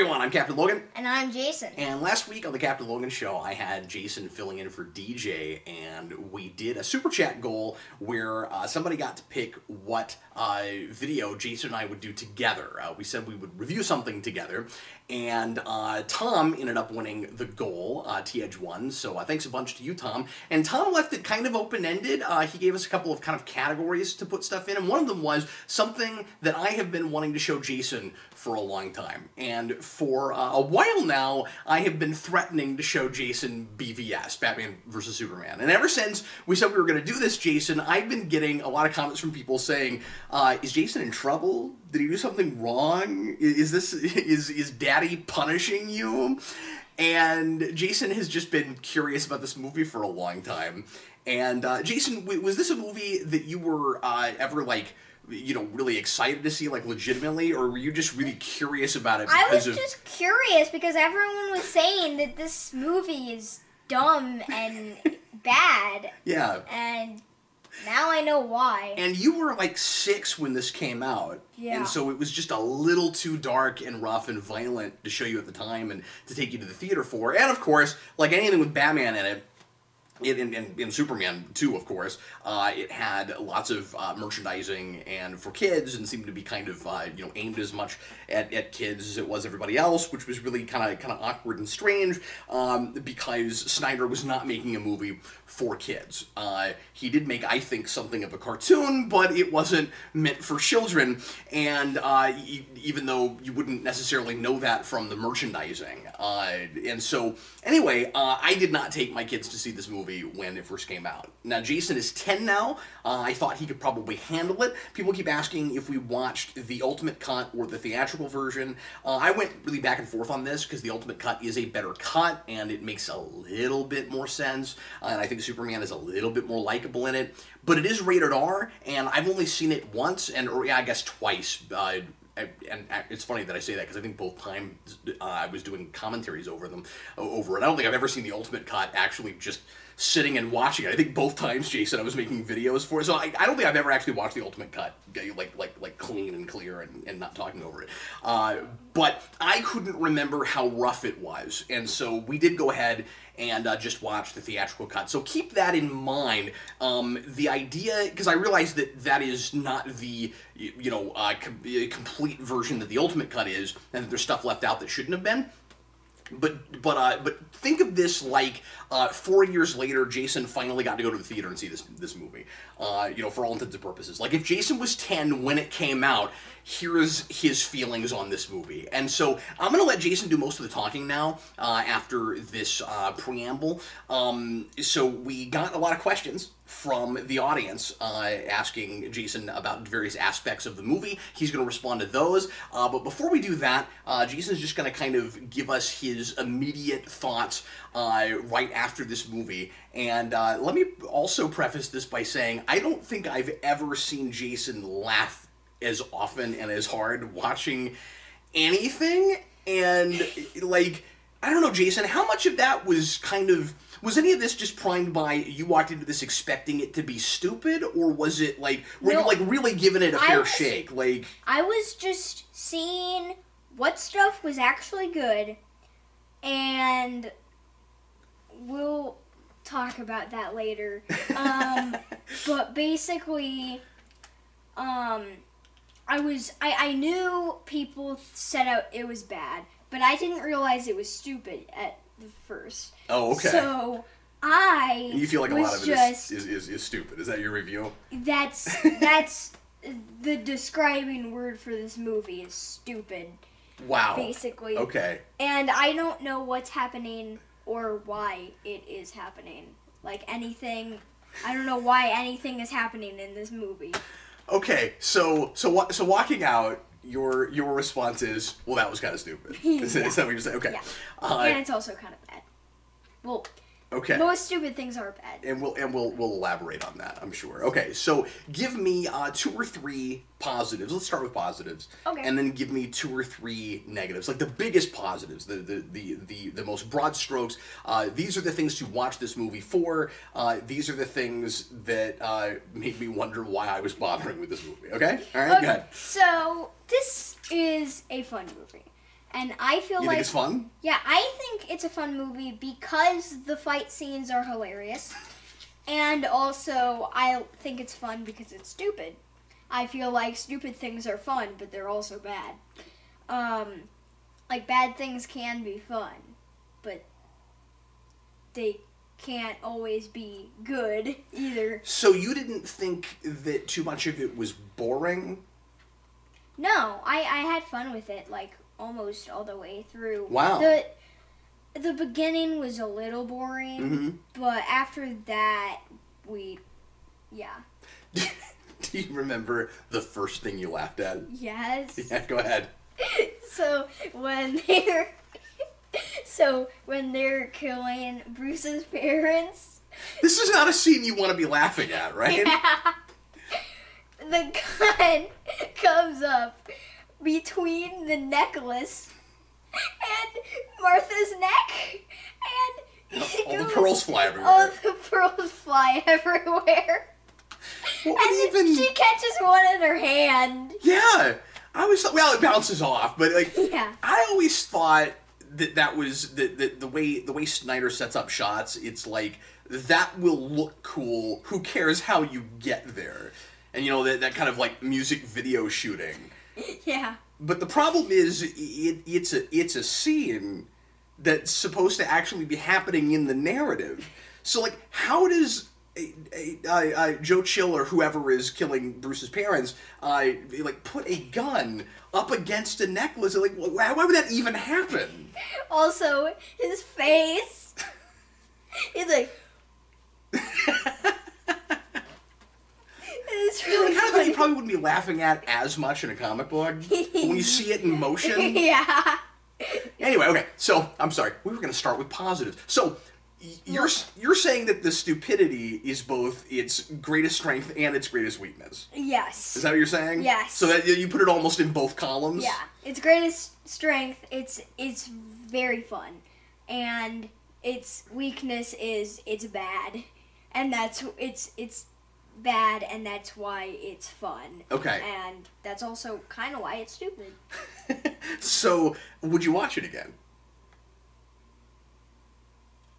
everyone, I'm Captain Logan. And I'm Jayson. And last week on the Captain Logan Show, I had Jayson filling in for DJ, and we did a Super Chat goal where somebody got to pick what video Jayson and I would do together. We said we would review something together, and Tom ended up winning the goal. T-Edge won, so thanks a bunch to you, Tom. And Tom left it kind of open-ended. He gave us a couple of kind of categories to put stuff in, and one of them was something that I have been wanting to show Jayson for a long time. And for a while now, I have been threatening to show Jayson BVS, Batman vs. Superman. And ever since we said we were going to do this, Jayson, I've been getting a lot of comments from people saying, is Jayson in trouble? Did he do something wrong? Is Daddy punishing you? And Jayson has just been curious about this movie for a long time. And Jayson, was this a movie that you were ever like, you know, really excited to see, like, legitimately, or were you just really curious about it because I was just curious because everyone was saying that this movie is dumb and bad. Yeah. And now I know why. And you were like 6 when this came out. Yeah. And so it was just a little too dark and rough and violent to show you at the time and to take you to the theater for. And of course, like anything with Batman in it, in Superman 2, of course, it had lots of merchandising and for kids, and seemed to be kind of you know, aimed as much at kids as it was everybody else, which was really kind of awkward and strange because Snyder was not making a movie for kids. He did make, I think, something of a cartoon, but it wasn't meant for children. And even though you wouldn't necessarily know that from the merchandising, and so anyway, I did not take my kids to see this movie when it first came out. Now, Jayson is 10 now. I thought he could probably handle it. People keep asking if we watched the Ultimate Cut or the theatrical version. I went really back and forth on this because the Ultimate Cut is a better cut and it makes a little bit more sense. And I think Superman is a little bit more likable in it. But it is rated R, and I've only seen it once, or yeah, I guess twice. And it's funny that I say that because I think both times I was doing commentaries over it. I don't think I've ever seen the Ultimate Cut actually just sitting and watching it. I think both times, Jayson, I was making videos for it. So I don't think I've ever actually watched the Ultimate Cut like clean and clear and not talking over it. But I couldn't remember how rough it was, and so we did go ahead and just watch the theatrical cut. So keep that in mind. The idea, because I realize that is not the complete version that the Ultimate Cut is, and that there's stuff left out that shouldn't have been. But think of this like 4 years later, Jayson finally got to go to the theater and see this movie. For all intents and purposes. Like, if Jayson was 10 when it came out, here's his feelings on this movie. And so I'm going to let Jayson do most of the talking now after this preamble. So we got a lot of questions from the audience asking Jayson about various aspects of the movie. He's going to respond to those. But before we do that, Jayson's just going to kind of give us his immediate thoughts right after this movie. And let me also preface this by saying I don't think I've ever seen Jayson laugh as often and as hard watching anything. And, like, I don't know, Jayson, how much of that was was any of this just primed by you walked into this expecting it to be stupid, or was it, like, were you, like, really giving it a fair shake? Like, I was just seeing what stuff was actually good, and we'll talk about that later. But basically, I knew people said it was bad, but I didn't realize it was stupid at the first. Oh, okay. So you feel like a lot of it is stupid. Is that your review? That's the describing word for this movie is stupid. Wow. Basically. Okay. And I don't know what's happening or why it is happening. Like, anything, I don't know why anything is happening in this movie. Okay, so walking out, your response is, well, that was kind of stupid. Is that what you're saying? Okay. Yeah. And it's also kind of bad. Well, okay. Most stupid things are bad. And we'll elaborate on that, I'm sure. Okay, so give me 2 or 3 positives. Let's start with positives. Okay. And then give me 2 or 3 negatives, like the biggest positives, the most broad strokes. These are the things to watch this movie for. These are the things that made me wonder why I was bothering with this movie. Okay. All right. Okay. Go ahead. So this is a fun movie. And I feel You like... think it's fun? Yeah, I think it's a fun movie because the fight scenes are hilarious. And also, I think it's fun because it's stupid. I feel like stupid things are fun, but they're also bad. Like, bad things can be fun, but they can't always be good either. So you didn't think that too much of it was boring? No, I had fun with it, like, almost all the way through. Wow. The beginning was a little boring, Mm-hmm. but after that, yeah. Do you remember the first thing you laughed at? Yes. Yeah, go ahead. So when they're killing Bruce's parents. This is not a scene you want to be laughing at, right? Yeah. The gun comes up between the necklace and Martha's neck, and All the pearls fly everywhere. All the pearls fly everywhere. What And then she catches one in her hand. Yeah, I always thought. Well, it bounces off, but like, Yeah. I always thought that was the way Snyder sets up shots. It's like that will look cool. Who cares how you get there? And you know that kind of like music video shooting. Yeah. But the problem is, it's a scene that's supposed to actually be happening in the narrative. So like, how does Joe Chill or whoever is killing Bruce's parents, like put a gun up against a necklace? Like, why would that even happen? Also, his face. He's like. It's really Kind of thing funny. you probably wouldn't be laughing at as much in a comic book, but when you see it in motion. Yeah. Anyway, okay. So I'm sorry. We were going to start with positives. So you're saying that the stupidity is both its greatest strength and its greatest weakness. Yes. Is that what you're saying? Yes. So that you put it almost in both columns. Yeah. Its greatest strength, it's very fun, and its weakness is it's bad, and that's it's bad, and that's why it's fun. Okay. And that's also kind of why it's stupid. So would you watch it again?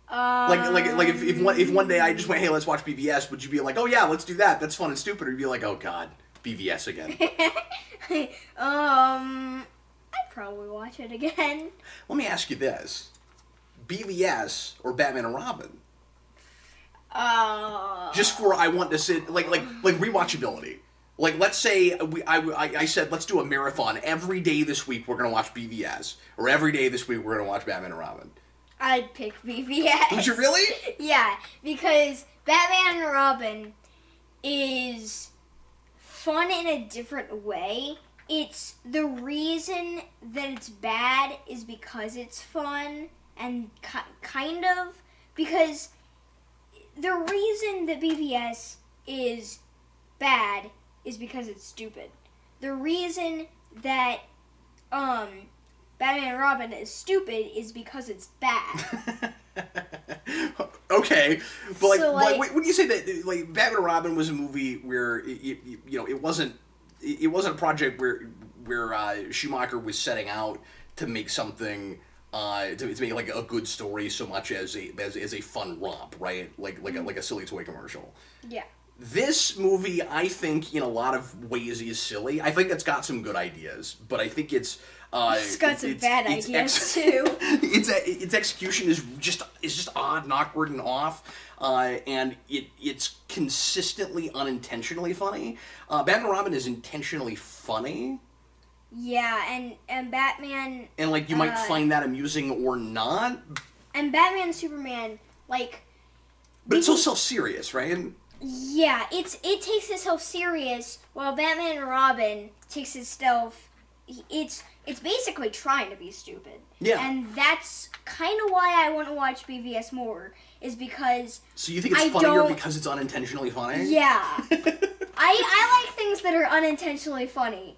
Like if one day I just went, hey, let's watch BVS, would you be like, oh yeah, let's do that, that's fun and stupid, or you'd be like, oh god, BVS again? I'd probably watch it again. Let me ask you this: BVS or Batman and Robin? Just for I want to sit like rewatchability. Like, let's say I said let's do a marathon every day this week. We're gonna watch BVS, or every day this week we're gonna watch Batman and Robin. I'd pick BVS. Would you really? Yeah, because Batman and Robin is fun in a different way. It's the reason that it's bad is because it's fun, and kind of because the reason that BVS is bad is because it's stupid. The reason that Batman and Robin is stupid is because it's bad. Okay, but like, So, like, when you say that, like, Batman and Robin was a movie where it wasn't a project where Schumacher was setting out to make something to make like a good story so much as a fun romp, right? Like a silly toy commercial. Yeah. This movie, I think, in a lot of ways, is silly. I think it's got some good ideas, but I think it's got some bad ideas too. Its execution is just odd and awkward and off, and it's consistently unintentionally funny. Batman and Robin is intentionally funny. Yeah, and Batman... And, like, you might find that amusing or not. And Batman and Superman, like... But it's so self-serious, right? Yeah, it takes itself serious, while Batman and Robin takes itself... It's basically trying to be stupid. Yeah. And that's kind of why I want to watch BVS more, is because... So you think it's funnier because it's unintentionally funny? Yeah. I like things that are unintentionally funny.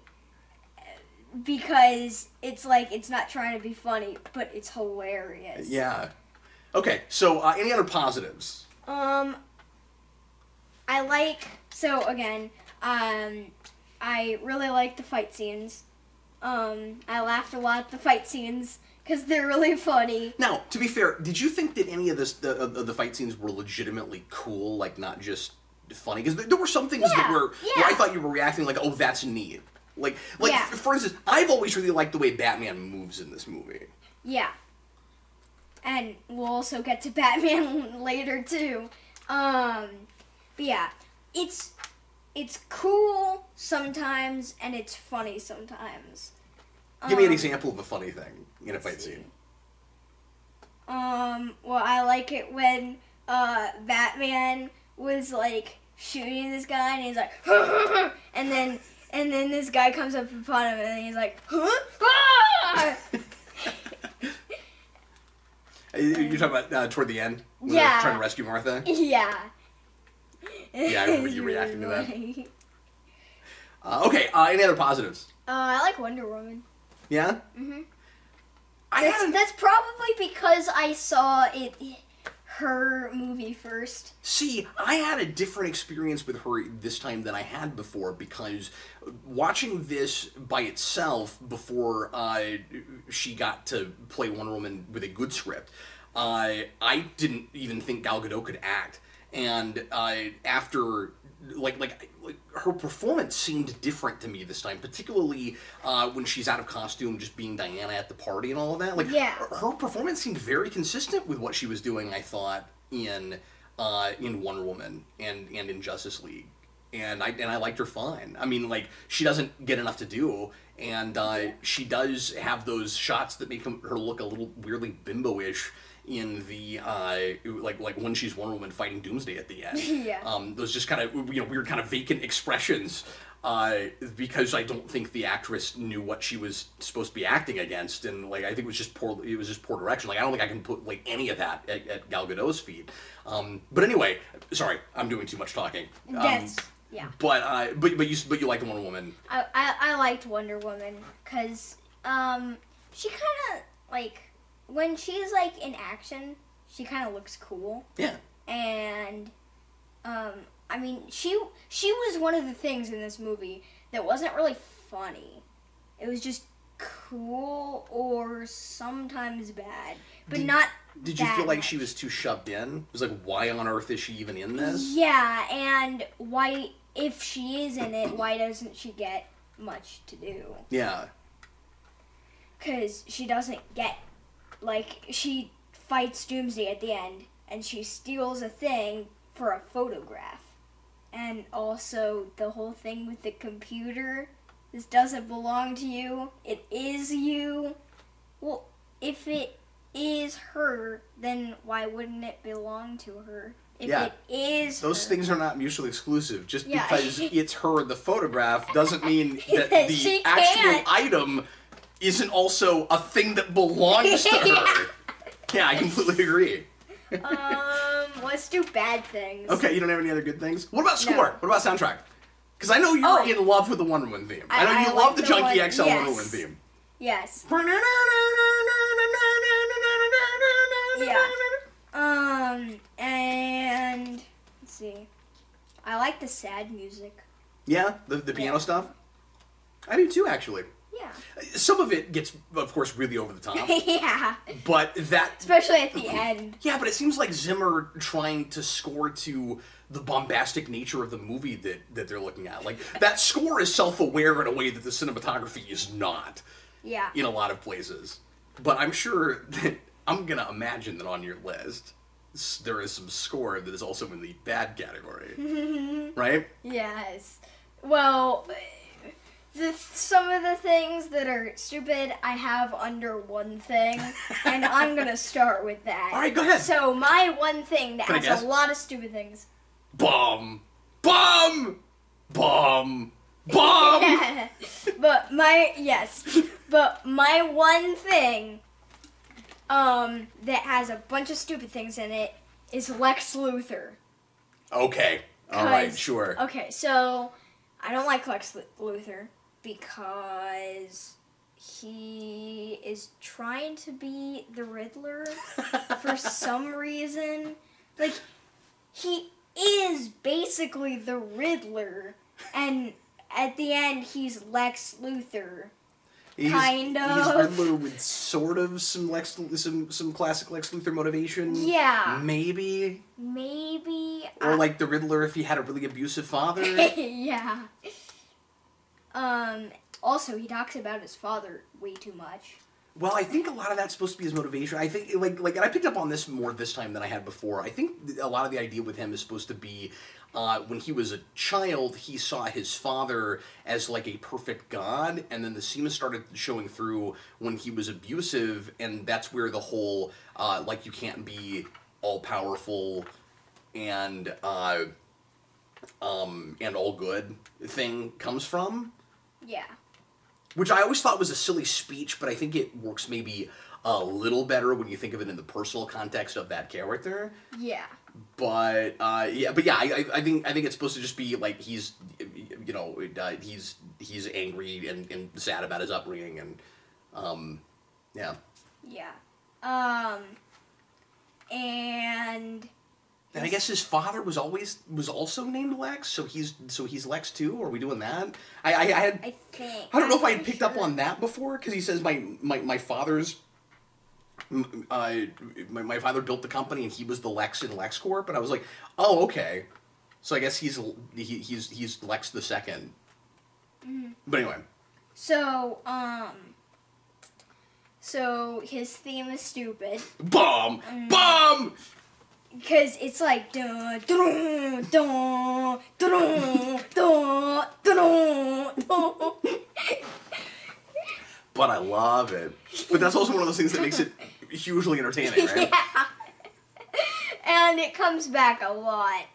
Because it's like, it's not trying to be funny, but it's hilarious. Yeah. Okay, so any other positives? I like, so again, I really like the fight scenes. I laughed a lot at the fight scenes because they're really funny. Now, to be fair, did you think that any of the fight scenes were legitimately cool, like not just funny? Because there were some things that were where I thought you were reacting like, "Oh, that's neat." Like for instance, I've always really liked the way Batman moves in this movie. Yeah. And we'll also get to Batman later too. But yeah, it's cool sometimes and it's funny sometimes. Give me an example of a funny thing in a fight scene. Well, I like it when Batman was like shooting this guy and he's like and then this guy comes up in front of him and he's like You're talking about toward the end? When yeah. they're trying to rescue Martha? Yeah. Yeah, I remember you reacting to that. Okay, any other positives? I like Wonder Woman. Yeah? Mm-hmm. That's probably because I saw her movie first. See, I had a different experience with her this time than I had before, because watching this by itself before she got to play Wonder Woman with a good script, I didn't even think Gal Gadot could act. And after, like her performance seemed different to me this time, particularly when she's out of costume, just being Diana at the party and all of that. Like, her performance seemed very consistent with what she was doing, I thought, in Wonder Woman and in Justice League. And I liked her fine. I mean, like, she doesn't get enough to do, and she does have those shots that make her look a little weirdly bimbo-ish in the like when she's Wonder Woman fighting Doomsday at the end. Yeah. Those just kind of weird kind of vacant expressions, because I don't think the actress knew what she was supposed to be acting against, and like I think it was just poor direction. Like I don't think I can put like any of that at Gal Gadot's feet. But anyway, sorry, I'm doing too much talking. Yes. Yeah. But you liked Wonder Woman. I liked Wonder Woman because she kind of like when she's like in action, she kind of looks cool. Yeah. And I mean, she was one of the things in this movie that wasn't really funny. It was just cool or sometimes bad, but not. Did you feel like she was too shoved in? It was like, why on earth is she even in this? Yeah, and why, if she is in it, why doesn't she get much to do? Yeah. Because she doesn't get, like, she fights Doomsday at the end, and she steals a thing for a photograph. And also, the whole thing with the computer, this doesn't belong to you, it is you. Well, if it is her, then why wouldn't it belong to her? If it is those her. Things are not mutually exclusive. Just because it's her, the photograph, doesn't mean that the actual item isn't also a thing that belongs to her. Yeah, I completely agree. Let's do bad things. Okay, you don't have any other good things? What about score? No. What about soundtrack? Because I know you're in love with the Wonder Woman theme. I know you love the Junkie XL Wonder Woman theme. Yes. Yeah. And let's see. I like the sad music. Yeah, the piano stuff. I do too, actually. Yeah. Some of it gets, of course, really over the top. Yeah. But that... Especially at the end. Yeah, but it seems like Zimmer trying to score to the bombastic nature of the movie that they're looking at. Like, that score is self-aware in a way that the cinematography is not. Yeah. In a lot of places. But I'm sure that... I'm going to imagine that on your list, there is some score that is also in the bad category. Right? Yes. Well... some of the things that are stupid I have under one thing, and I'm going to start with that. All right, go ahead. So my one thing that has a lot of stupid things. Bum! Bum! Bum! Bum! But my one thing that has a bunch of stupid things in it is Lex Luthor. Okay. All right, sure. Okay, so I don't like Lex Luthor because he is trying to be the Riddler for some reason. Like, he is basically the Riddler, and at the end, he's Lex Luthor. Kind of. He's Riddler with sort of some classic Lex Luthor motivation. Yeah. Maybe. Or like the Riddler if he had a really abusive father. Yeah. Also, he talks about his father way too much. Well, I think a lot of that's supposed to be his motivation. I think, and I picked up on this more this time than I had before. I think a lot of the idea with him is supposed to be, when he was a child, he saw his father as, like, a perfect god, and then the seams started showing through when he was abusive, and that's where the whole, you can't be all-powerful and all good thing comes from. Yeah. Which I always thought was a silly speech, but I think it works maybe a little better when you think of it in the personal context of that character. Yeah. But I think it's supposed to just be like he's angry and sad about his upbringing and yeah. Yeah. And I guess his father was also named Lex, so he's Lex too. Are we doing that? I don't know if I had picked up on that before because he says my father's my father built the company and he was the Lex in LexCorp, and I was like, oh okay, so I guess he's Lex the second. Mm-hmm. But anyway. So his theme is stupid. Bomb! Bomb! Because it's like dun dun dun dun dun dun dun. But I love it. But that's also one of those things that makes it hugely entertaining, right? Yeah. And it comes back a lot.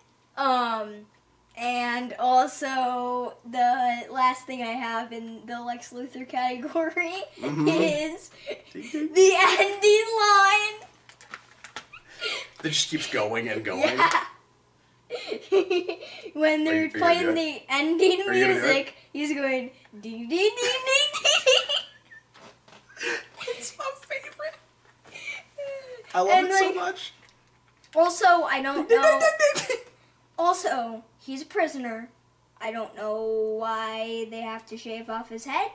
And also the last thing I have in the Lex Luthor category is the ending line. That just keeps going and going. Yeah. When they're playing the ending music, he's going ding ding ding ding ding. It's my favorite. I love it so much. Also, I don't know. Also, he's a prisoner. I don't know why they have to shave off his head.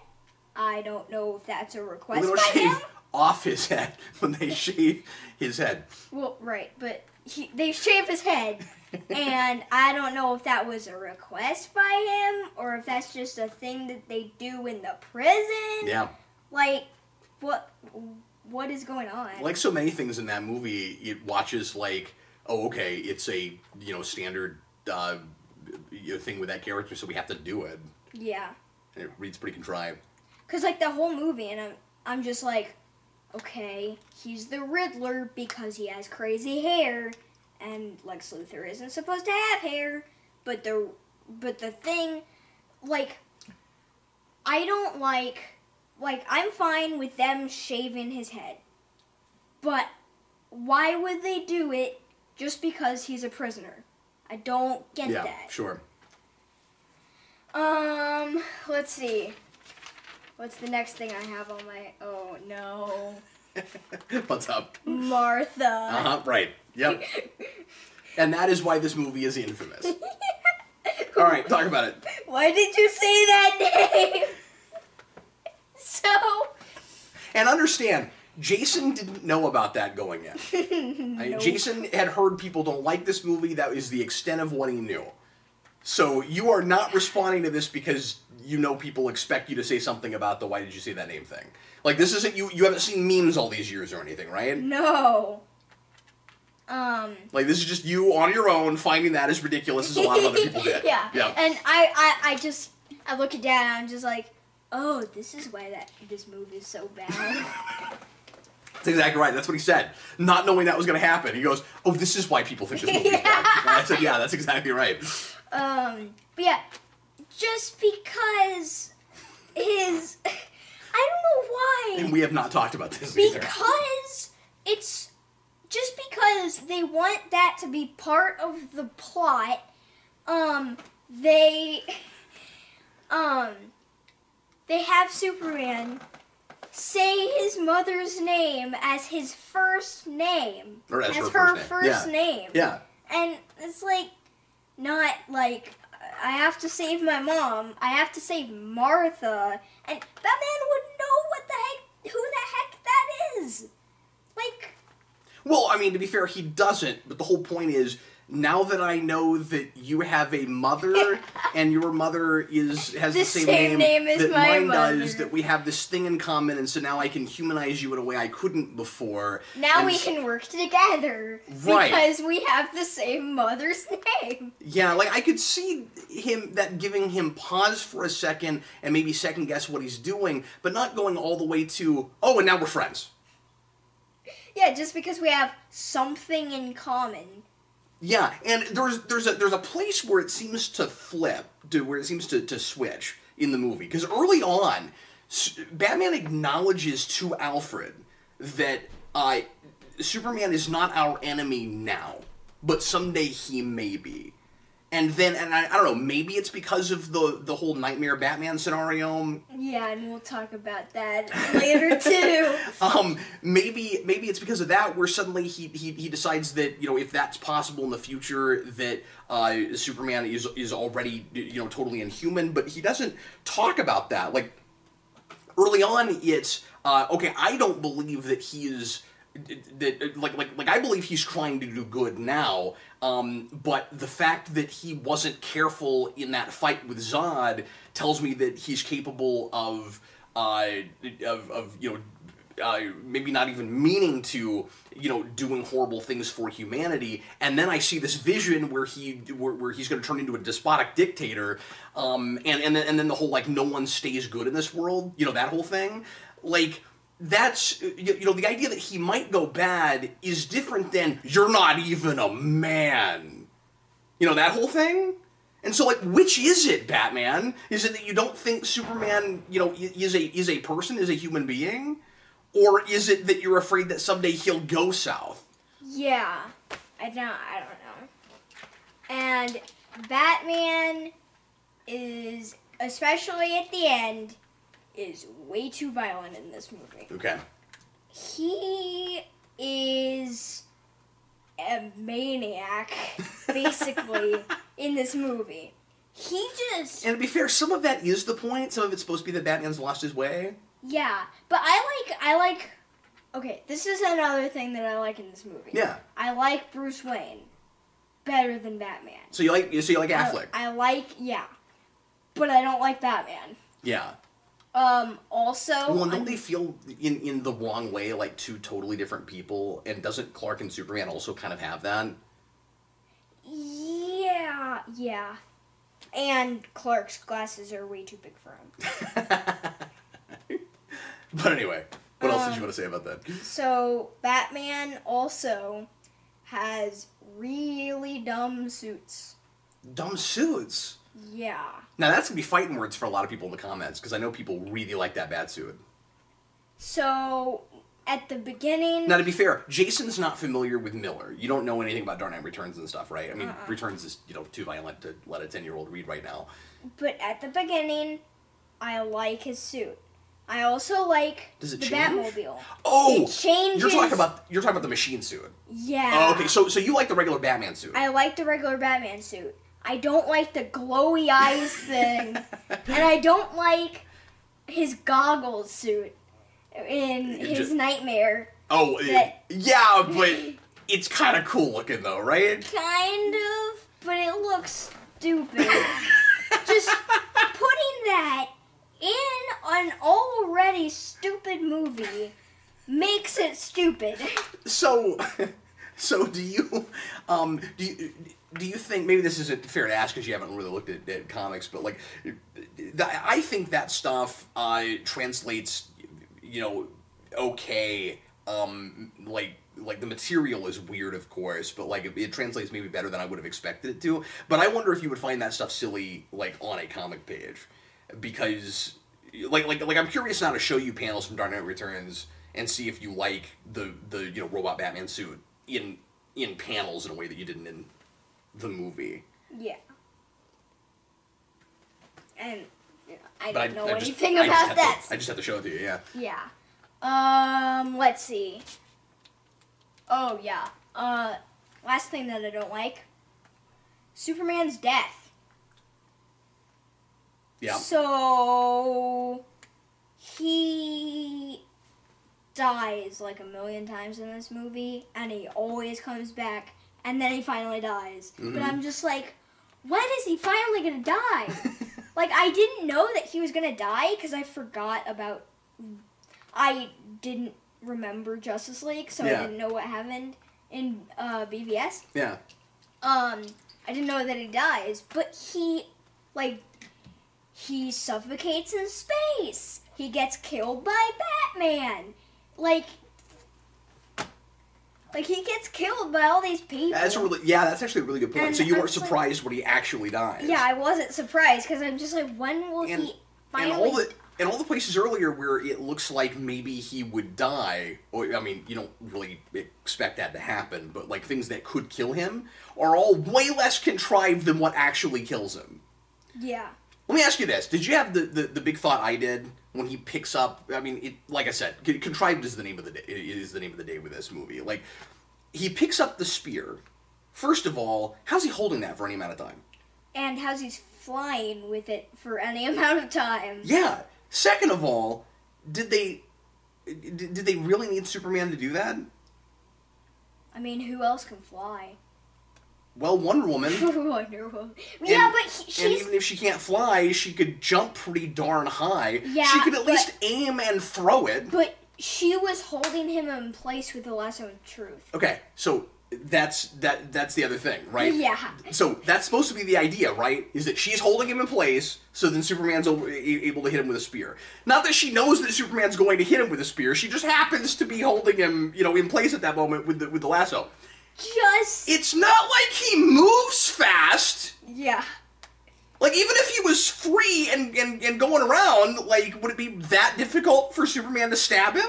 I don't know if that's a request by him. They don't shave off his head when they shave his head. Well, right, but they shave his head, and I don't know if that was a request by him or if that's just a thing that they do in the prison. Yeah. Like, what is going on? Like so many things in that movie, it watches like, oh, okay, it's a standard thing with that character, so we have to do it. Yeah. And it reads pretty contrived. Cause like the whole movie, and I'm just like, okay, he's the Riddler because he has crazy hair, and Lex Luthor isn't supposed to have hair. But the thing, like, I don't like I'm fine with them shaving his head, but why would they do it just because he's a prisoner? I don't get that. Yeah, sure. Let's see. What's the next thing I have on my... Oh, no. What's up? Martha. Right. Yep. And that is why this movie is infamous. All right, talk about it. Why did you say that name? So... And understand, Jayson didn't know about that going in. Nope. Jayson had heard people don't like this movie. That is the extent of what he knew. So you are not responding to this because people expect you to say something about the why did you say that name thing. Like, this isn't, you haven't seen memes all these years or anything, right? No. Like, this is just you on your own finding that as ridiculous as a lot of other people did. Yeah. And I look at Dad and I'm just like, oh, this is why this movie is so bad. That's exactly right. That's what he said. Not knowing that was going to happen. He goes, oh, this is why people think this movie is bad. And I said, yeah, that's exactly right. But yeah, just because I don't know why. And we have not talked about this either. Because it's just because they want that to be part of the plot. They have Superman say his mother's name as his first name. Or as her first name. Yeah. And it's like, not like, I have to save my mom. I have to save Martha. And Batman would know does. Like... Well, I mean, to be fair, he doesn't, but the whole point is, now that I know that you have a mother, and your mother has the same name as that my mine mother. does, that we have this thing in common, and so now I can humanize you in a way I couldn't before. Now we can work together. Right. Because we have the same mother's name. Yeah, like, I could see giving him pause for a second, and maybe second guess what he's doing, but not going all the way to, oh, and now we're friends. Yeah, just because we have something in common. Yeah, and there's a place where it seems to flip, where it seems to switch in the movie. Because early on, Batman acknowledges to Alfred that Superman is not our enemy now, but someday he may be. And then, I don't know, maybe it's because of the whole Nightmare Batman scenario. Yeah, and we'll talk about that later, too. Maybe it's because of that, where suddenly he decides that, you know, if that's possible in the future, that Superman is already, you know, totally inhuman, but he doesn't talk about that. Like, early on, it's, okay, I don't believe that he is... Like I believe he's trying to do good now, but the fact that he wasn't careful in that fight with Zod tells me that he's capable of you know, maybe not even meaning to, you know, doing horrible things for humanity. And then I see this vision where he's going to turn into a despotic dictator, and then the whole, like, no one stays good in this world, you know, that whole thing, like. That's, you know, the idea that he might go bad is different than, you're not even a man. You know, that whole thing? And so, like, which is it, Batman? Is it that you don't think Superman, you know, is a person, is a human being? Or is it that you're afraid that someday he'll go south? Yeah. I don't know. And Batman is, especially at the end... is way too violent in this movie. Okay. He is a maniac, basically, in this movie. He just... And to be fair, some of that is the point. Some of it's supposed to be that Batman's lost his way. Yeah, but I like... Okay, this is another thing that I like in this movie. Yeah. I like Bruce Wayne better than Batman. So you like Affleck? I like, yeah. But I don't like Batman. Yeah. Also... Well, don't they feel in the wrong way like two totally different people? And doesn't Clark and Superman also kind of have that? Yeah. And Clark's glasses are way too big for him. But anyway, what else did you want to say about that? So, Batman also has really dumb suits. Dumb suits? Yeah. Now, that's going to be fighting words for a lot of people in the comments, because I know people really like that bat suit. So, at the beginning... Now, to be fair, Jason's not familiar with Miller. You don't know anything about Dark Knight Returns and stuff, right? I mean, Returns is, you know, too violent to let a 10-year-old read right now. But at the beginning, I like his suit. I also like Does it the change? Batmobile. Oh! It changes... You're talking about the machine suit. Yeah. Oh, okay, so you like the regular Batman suit. I like the regular Batman suit. I don't like the glowy eyes thing. And I don't like his goggles suit in his Nightmare. Oh, yeah, but it's kind of cool looking, though, right? Kind of, but it looks stupid. Just putting that in an already stupid movie makes it stupid. So do you think, maybe this isn't fair to ask because you haven't really looked at comics, but like, I think that stuff translates, you know, okay. Like the material is weird, of course, but like it translates maybe better than I would have expected it to. But I wonder if you would find that stuff silly, like on a comic page, because like I'm curious now to show you panels from Dark Knight Returns and see if you like the you know, robot Batman suit in panels in a way that you didn't in the movie. Yeah. And I don't know anything about that. I just have to show it to you, yeah. Yeah. Let's see. Oh, yeah. Last thing that I don't like. Superman's death. Yeah. So, he dies like a million times in this movie, and he always comes back, and then he finally dies. Mm-hmm. But I'm just like, when is he finally gonna die? Like, I didn't know that he was gonna die because I forgot about. I didn't remember Justice League, so I didn't know what happened in BVS. Yeah. I didn't know that he dies, but he suffocates in space. He gets killed by Batman. Like he gets killed by all these people. That's actually a really good point. And so you weren't like, surprised when he actually dies. Yeah, I wasn't surprised because I'm just like, when will he finally? And all the places earlier where it looks like maybe he would die, or I mean, you don't really expect that to happen, but like things that could kill him are all way less contrived than what actually kills him. Yeah. Let me ask you this: did you have the big thought I did when he picks up? I mean, like I said, contrived is the name of the day. Is the name of the day with this movie. Like, he picks up the spear. First of all, how's he holding that for any amount of time? And how's he flying with it for any amount of time? Yeah. Second of all, did they really need Superman to do that? I mean, who else can fly? Well, Wonder Woman. Wonder Woman. Yeah, but she's... And even if she can't fly, she could jump pretty darn high. Yeah, she could at least aim and throw it. But she was holding him in place with the lasso of truth. Okay, so that's the other thing, right? Yeah. So that's supposed to be the idea, right? Is that she's holding him in place, so then Superman's able to hit him with a spear. Not that she knows that Superman's going to hit him with a spear. She just happens to be holding him, in place at that moment with the lasso. It's not like he moves fast. Yeah. Like, even if he was free and going around, like, would it be that difficult for Superman to stab him?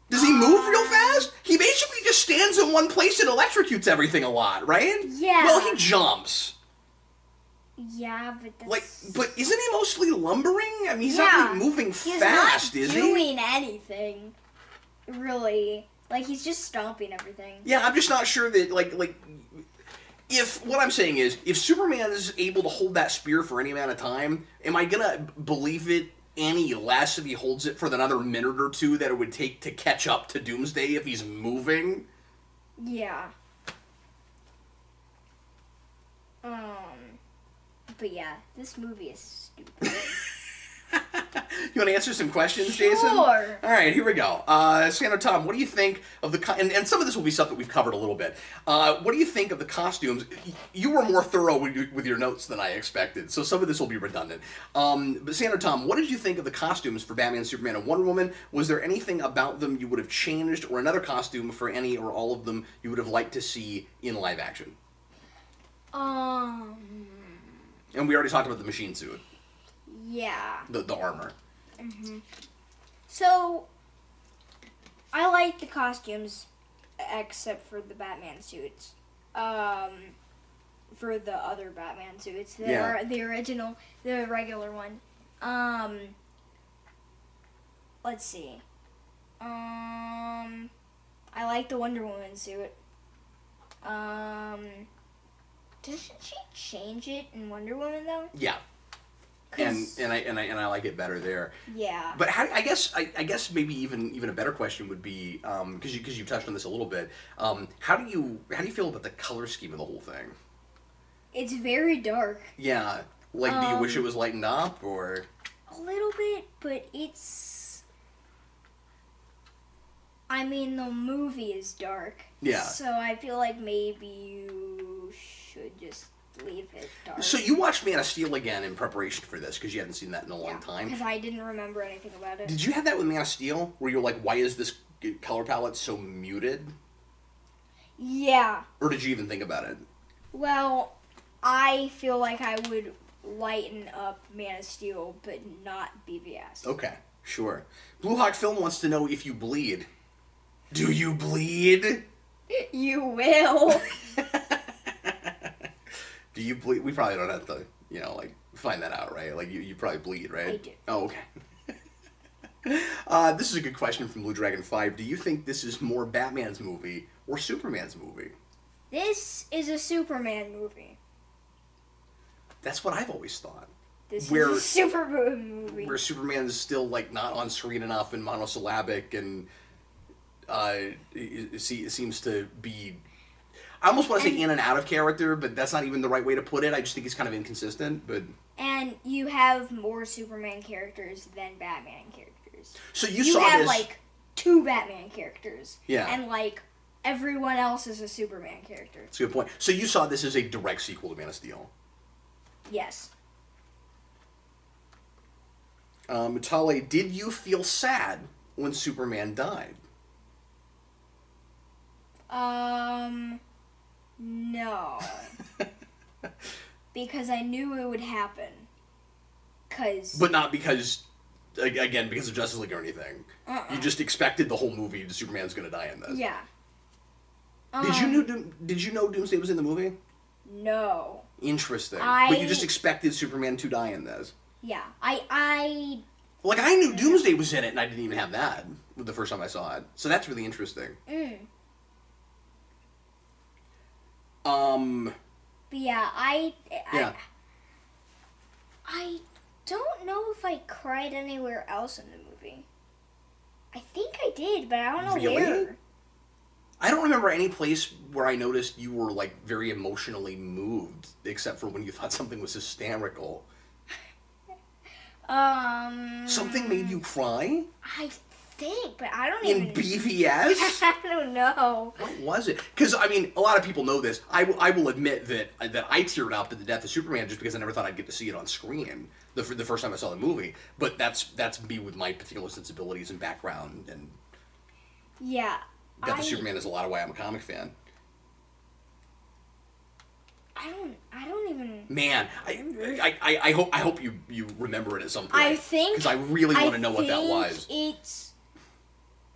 Does he move real fast? He basically just stands in one place and electrocutes everything a lot, right? Yeah. Well, he jumps. Yeah, but that's... Like, but isn't he mostly lumbering? I mean, he's not really moving fast, is he? He's not doing anything, really. Like, he's just stomping everything. Yeah, I'm just not sure that, like, if, what I'm saying is, if Superman is able to hold that spear for any amount of time, am I gonna believe it any less if he holds it for another minute or two that it would take to catch up to Doomsday if he's moving? Yeah. But yeah, this movie is stupid. You want to answer some questions, Sure. Jayson? All right, here we go. Sandra, Tom, what do you think of the... And some of this will be stuff that we've covered a little bit. What do you think of the costumes? You were more thorough with your notes than I expected, so some of this will be redundant. But Sandra, Tom, what did you think of the costumes for Batman, Superman, and Wonder Woman? Was there anything about them you would have changed, or another costume for any or all of them you would have liked to see in live action? And we already talked about the machine suit. Yeah. The armor. Mm-hmm. So, I like the costumes, except for the Batman suits. For the other Batman suits. The original, the regular one. Let's see. I like the Wonder Woman suit. Doesn't she change it in Wonder Woman, though? Yeah. And I like it better there. Yeah. But I guess maybe even a better question would be, because you touched on this a little bit. How do you feel about the color scheme of the whole thing? It's very dark. Yeah. Like, do you wish it was lightened up, or? A little bit, but it's... I mean, the movie is dark. Yeah. So I feel like maybe you should just leave it dark. So you watched Man of Steel again in preparation for this, because you hadn't seen that in a long time. Because I didn't remember anything about it. Did you have that with Man of Steel, where you're like, why is this color palette so muted? Yeah. Or did you even think about it? Well, I feel like I would lighten up Man of Steel, but not BVS. Okay, sure. Blue Hawk Film wants to know if you bleed. Do you bleed? You will. Do you bleed? We probably don't have to, find that out, right? Like, you probably bleed, right? I do. Oh, okay. This is a good question from Blue Dragon 5. Do you think this is more Batman's movie or Superman's movie? This is a Superman movie. That's what I've always thought. This where is a Superman movie. where Superman is still like not on screen enough and monosyllabic, and it seems to be. I almost want to say in and out of character, but that's not even the right way to put it. I just think he's kind of inconsistent. But and you have more Superman characters than Batman characters. So you have like 2 Batman characters. Yeah. And like everyone else is a Superman character. That's a good point. So you saw this as a direct sequel to Man of Steel. Yes. Tale, did you feel sad when Superman died? No. Because I knew it would happen. But not because, again, because of Justice League or anything. You just expected the whole movie that Superman's going to die in this. Yeah. Did you know Doomsday was in the movie? No. Interesting. But you just expected Superman to die in this. Yeah. I knew Doomsday was in it, and I didn't even have that the first time I saw it. So that's really interesting. But yeah, I don't know if I cried anywhere else in the movie. I think I did, but I don't know where. I don't remember any place where I noticed you were, like, very emotionally moved, except for when you thought something was hysterical. Something made you cry? I think, but I don't In BVS? I don't know. What was it? Because, I mean, a lot of people know this. I will admit that I teared up at the death of Superman just because I never thought I'd get to see it on screen the first time I saw the movie. But that's me with my particular sensibilities and background. And yeah. Death of Superman is a lot of why I'm a comic fan. I don't even. Man, I hope you remember it at some point. I think because I really want to know what that was.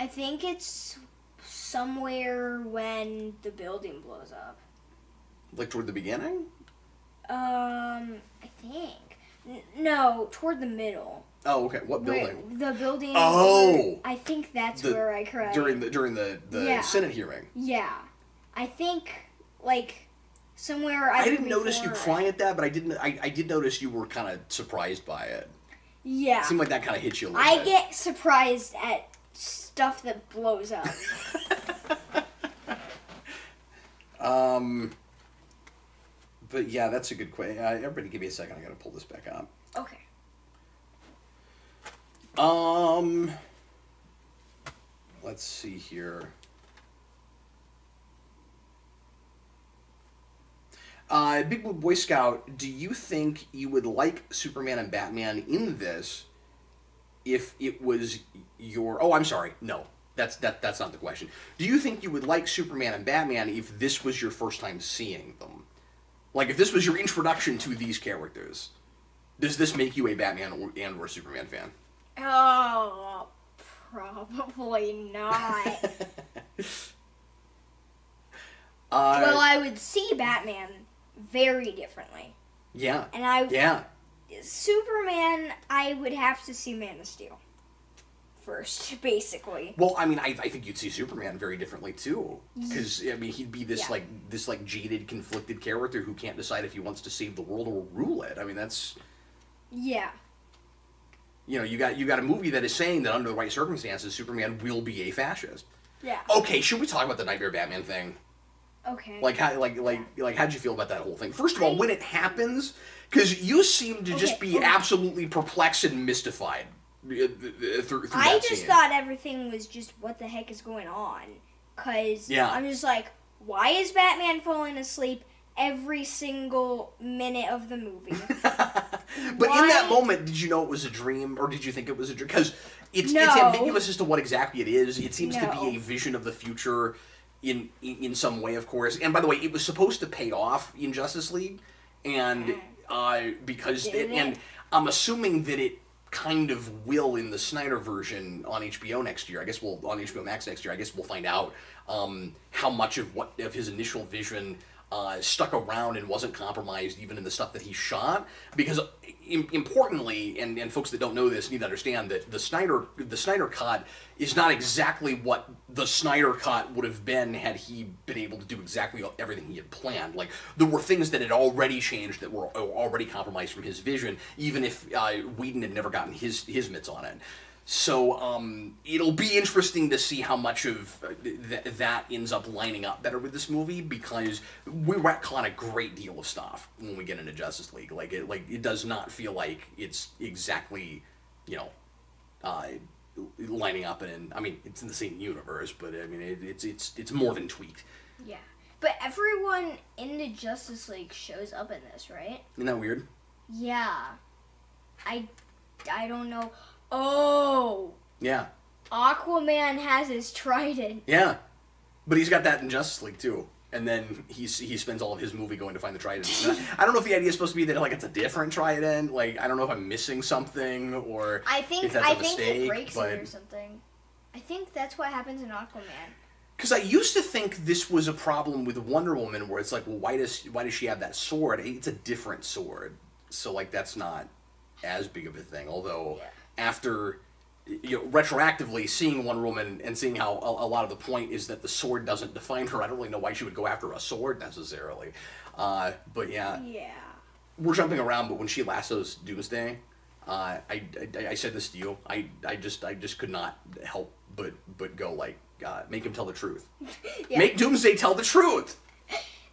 I think it's somewhere when the building blows up. Like toward the beginning? I think no, toward the middle. Oh, okay. What building? The building. Oh, I think that's where I cried during the Senate hearing. Yeah, I think like. Somewhere I didn't notice you crying at that, but I did notice you were kind of surprised by it. Yeah. It seemed like that kind of hit you a little bit. I get surprised at stuff that blows up. But yeah, that's a good question. Everybody give me a second. I gotta pull this back up. Okay. Let's see here. Big Blue Boy Scout, do you think you would like Superman and Batman in this if it was your... Oh, I'm sorry. No, that's not the question. Do you think you would like Superman and Batman if this was your first time seeing them? Like, if this was your introduction to these characters, does this make you a Batman or a Superman fan? Oh, probably not. Well, I would see Batman very differently. Yeah. And Superman, I would have to see Man of Steel first, basically. Well, I mean, I think you'd see Superman very differently too, because I mean, he'd be this jaded, conflicted character who can't decide if he wants to save the world or rule it. I mean, that's you know, you got a movie that is saying that under the right circumstances, Superman will be a fascist. Yeah. Okay, should we talk about the Nightmare Batman thing? Okay. How'd you feel about that whole thing? First of all, when it happens, because you seem to just be absolutely perplexed and mystified through that scene. I just thought everything was just what the heck is going on, because I'm just like, why is Batman falling asleep every single minute of the movie? But in that moment, did you know it was a dream, or did you think it was a dream? Because it's ambiguous as to what exactly it is. It seems to be a vision of the future. In some way, of course. And by the way, it was supposed to pay off in Justice League, and and I'm assuming that it kind of will in the Snyder version on HBO next year. On HBO Max next year. I guess we'll find out how much of his initial vision stuck around and wasn't compromised even in the stuff that he shot. Because importantly, and folks that don't know this need to understand that the Snyder Cut is not exactly what the Snyder Cut would have been had he been able to do exactly everything he had planned. Like, there were things that had already changed, that were already compromised from his vision, even if Whedon had never gotten his mitts on it. So it'll be interesting to see how much of that ends up lining up better with this movie, because we retcon a great deal of stuff when we get into Justice League. It does not feel like it's exactly, lining up and I mean, it's in the same universe, but I mean it's more than tweaked. Yeah, but everyone in the Justice League shows up in this, right? Isn't that weird? Yeah, I don't know. Oh. Yeah. Aquaman has his trident. Yeah, but he's got that in Justice League too. And then he spends all of his movie going to find the trident. I don't know if the idea is supposed to be that it's a different trident. I don't know if I'm missing something or if that's a mistake. It breaks it or something. I think that's what happens in Aquaman. Because I used to think this was a problem with Wonder Woman, where it's like, well, why does she have that sword? It's a different sword, so that's not as big of a thing. Although after retroactively seeing Wonder Woman and seeing how a lot of the point is that the sword doesn't define her, I don't really know why she would go after a sword necessarily. But yeah. Yeah. We're jumping around, but when she lassos Doomsday, I said this to you. I just could not help but go make him tell the truth. Yeah. Make Doomsday tell the truth.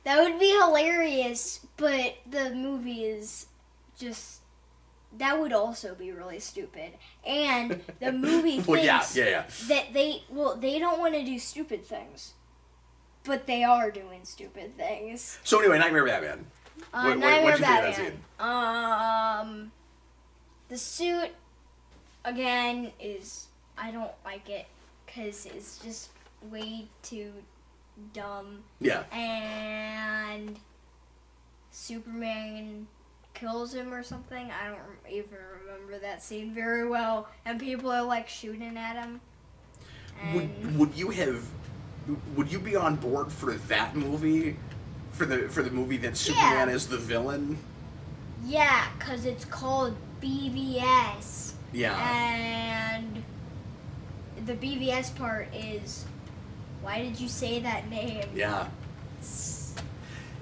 That would be hilarious, but the movie is just. That would also be really stupid. And the movie thinks that they don't want to do stupid things. But they are doing stupid things. So anyway, Nightmare Batman. Nightmare Batman. The suit, again, I don't like it because it's just way too dumb. Yeah. And Superman kills him or something. I don't even remember that scene very well. And people are shooting at him. And would you be on board for that movie? For the movie that Superman is the villain? Yeah, because it's called BVS. Yeah. And the BVS part is, why did you say that name? Yeah.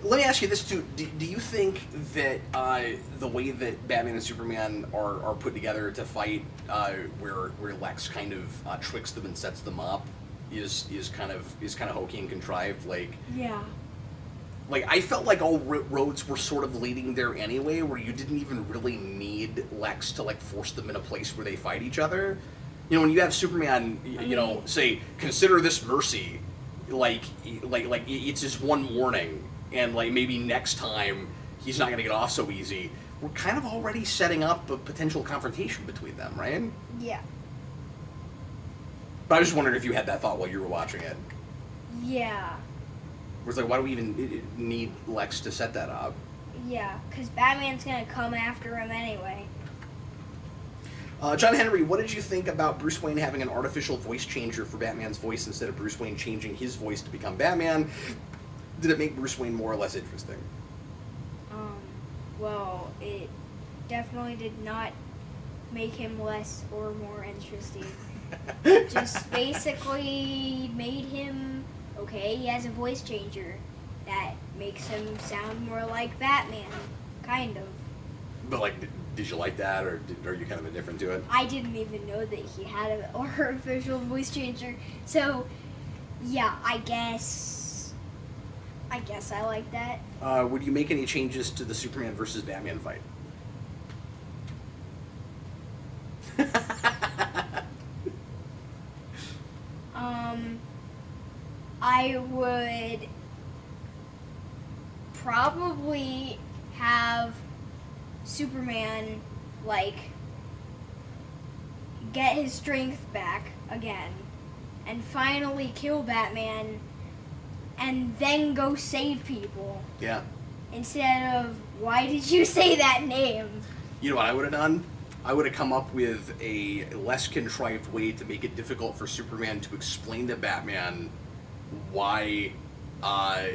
Let me ask you this too. Do you think that the way that Batman and Superman are put together to fight, where Lex kind of tricks them and sets them up, is kind of hokey and contrived? Yeah. I felt like all roads were sort of leading there anyway, where you didn't even really need Lex to force them in a place where they fight each other. When you have Superman, say, consider this mercy, it's just one warning. And maybe next time he's not going to get off so easy. We're kind of already setting up a potential confrontation between them, right? Yeah. But I was just wondering if you had that thought while you were watching it. Yeah. Where it's why do we even need Lex to set that up? Yeah, because Batman's going to come after him anyway. John Henry, what did you think about Bruce Wayne having an artificial voice changer for Batman's voice instead of Bruce Wayne changing his voice to become Batman? Did it make Bruce Wayne more or less interesting? Well, it definitely did not make him less or more interesting. Just basically made him, he has a voice changer that makes him sound more like Batman, kind of. But, did you like that, or are you kind of indifferent to it? I didn't even know that he had an artificial voice changer. So, yeah, I guess I like that. Would you make any changes to the Superman versus Batman fight? I would probably have Superman, get his strength back again and finally kill Batman and then go save people. Yeah. Instead of, why did you say that name? You know what I would have done? I would have come up with a less contrived way to make it difficult for Superman to explain to Batman why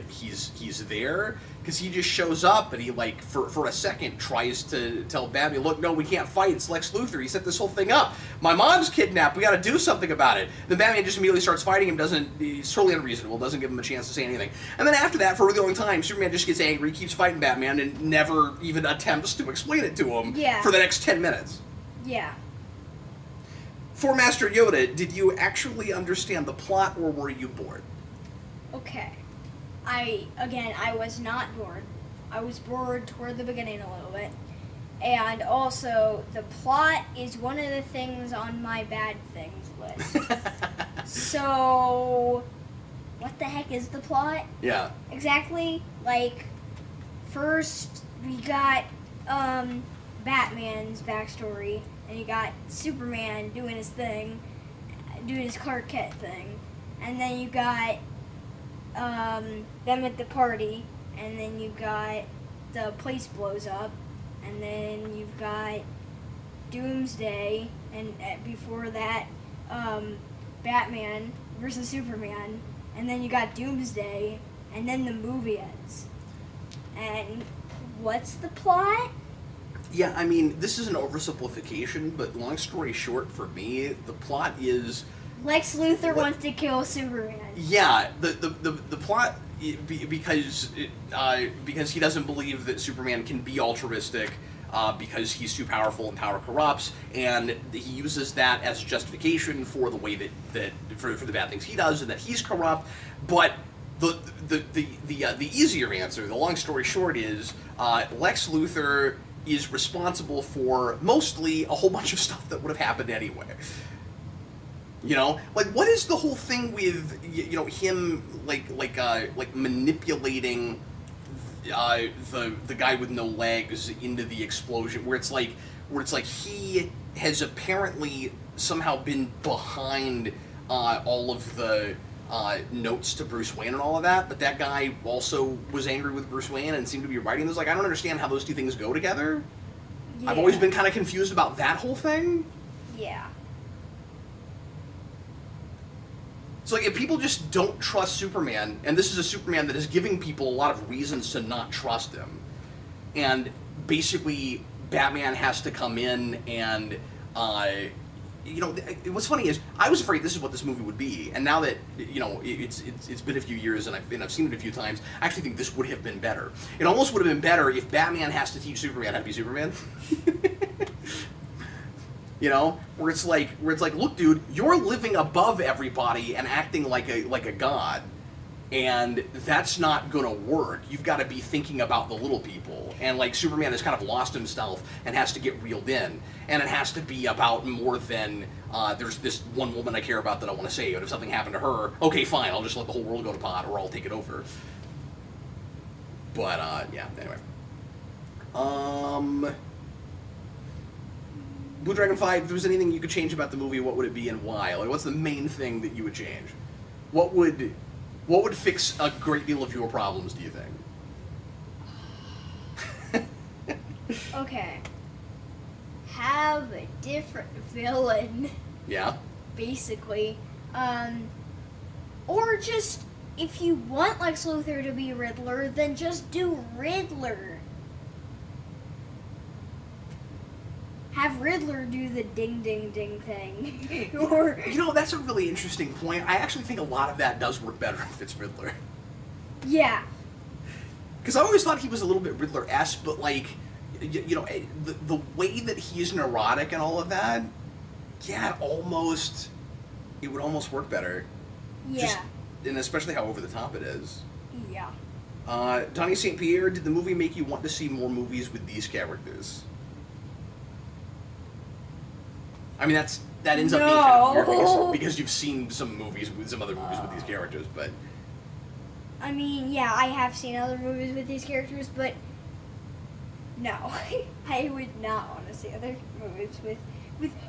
he's there because he just shows up and he like for a second tries to tell Batman, look, no, we can't fight. It's Lex Luthor. He set this whole thing up. My mom's kidnapped. We got to do something about it. Then Batman just immediately starts fighting him. He's totally unreasonable. Doesn't give him a chance to say anything. And then after that, for a really long time, Superman just gets angry, keeps fighting Batman, and never even attempts to explain it to him for the next 10 minutes. Yeah. For Master Yoda, did you actually understand the plot, or were you bored? Okay. I was not bored. I was bored toward the beginning a little bit. And also, the plot is one of the things on my bad things list. So, what the heck is the plot? Yeah. Exactly. Like, first, we got, Batman's backstory, and you got Superman doing his thing, doing his Clark Kent thing, and then you got them at the party, and then you got the place blows up, and then you've got Doomsday, and before that, Batman versus Superman, and then you got Doomsday, and then the movie ends. And what's the plot? Yeah, I mean, this is an oversimplification, but long story short, for me, the plot is Lex Luthor wants to kill Superman. Yeah, the plot because he doesn't believe that Superman can be altruistic because he's too powerful and power corrupts, and he uses that as justification for the way that for the bad things he does and that he's corrupt. But the easier answer, the long story short, is Lex Luthor is responsible for mostly a whole bunch of stuff that would have happened anyway. You know, like, what is the whole thing with, you know, him like manipulating the guy with no legs into the explosion, where it's like he has apparently somehow been behind all of the notes to Bruce Wayne and all of that, but that guy also was angry with Bruce Wayne and seemed to be writing this. Like, I don't understand how those two things go together. Yeah. I've always been kind of confused about that whole thing. Yeah. So, like, if people just don't trust Superman, and this is a Superman that is giving people a lot of reasons to not trust him, and basically Batman has to come in and, you know, what's funny is I was afraid this is what this movie would be, and now that, you know, it's been a few years and I've seen it a few times, I actually think this would have been better. It almost would have been better if Batman has to teach Superman how to be Superman. You know, where it's like, look, dude, you're living above everybody and acting like a god, and that's not gonna work. You've got to be thinking about the little people, and like Superman has kind of lost himself and has to get reeled in, and it has to be about more than there's this one woman I care about that I want to save, and if something happened to her, okay, fine, I'll just let the whole world go to pot, or I'll take it over. But yeah, anyway. Blue Dragon 5, if there was anything you could change about the movie, what would it be and why? Like, what's the main thing that you would change? What would fix a great deal of your problems, do you think? Okay. Have a different villain. Yeah? Basically. Or just, if you want Lex Luthor to be Riddler, then just do Riddler. Have Riddler do the ding ding ding thing. Or, you know, that's a really interesting point. I actually think a lot of that does work better if it's Riddler. Yeah. Because I always thought he was a little bit Riddler-esque, but like, you know, the way that he's neurotic and all of that, yeah, it would almost work better. Yeah. And especially how over the top it is. Yeah. Donnie St. Pierre, did the movie make you want to see more movies with these characters? I mean, that ends up being kind of weird because you've seen some other movies with these characters, but... I mean, yeah, I have seen other movies with these characters, but no, I would not want to see other movies with